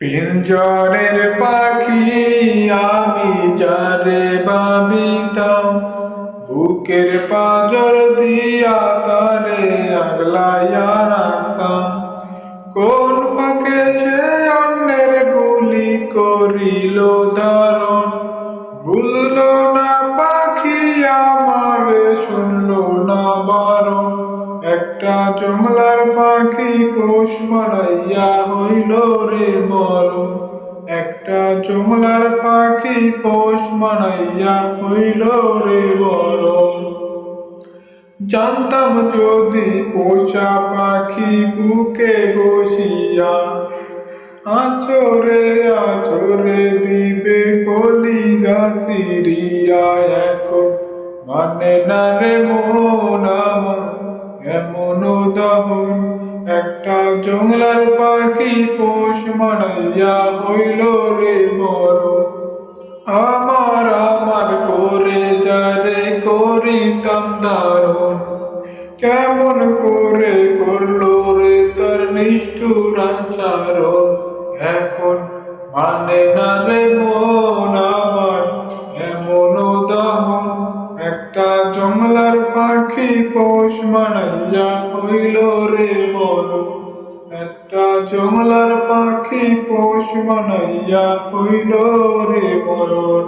পিঞ্জরের পাখি আমি যারে ভাবিতাম, বুকের পাঁজর দিয়া তারে আগলাইয়া রাখতাম। কোন পাকে সে অন্যের গুলি করিল ধারণ, ভুলল না পাখি আমারে, শুনল না বারণ। একটা জংলার পাখি পোষ মানাইয়া হইল রে মরণ, একটা জংলার পাখি পোষ মানাইয়া হইল রে মরণ। জানতাম যদি পোষা পাখি বুকে বসিয়া আচরে আচরে দিবে কলিজা সিরিয়া। এখন মানে না রে মন আমার এমন দহন, একটা জংলার পাখি পোষ মানাইয়া হইল রে মরণ। আমার আমার করে যারে করিতাম ধারণ, কেমন করে করলো রে তার নিষ্ঠুর আচরণ। এখন মানে না রে মন আমার এমন দহন, একটা জংলার পাখি পোষ মানাইয়া হইল রে মরণ, একটা জংলার পাখি পোষ মানাইয়া হইল রে মরণ।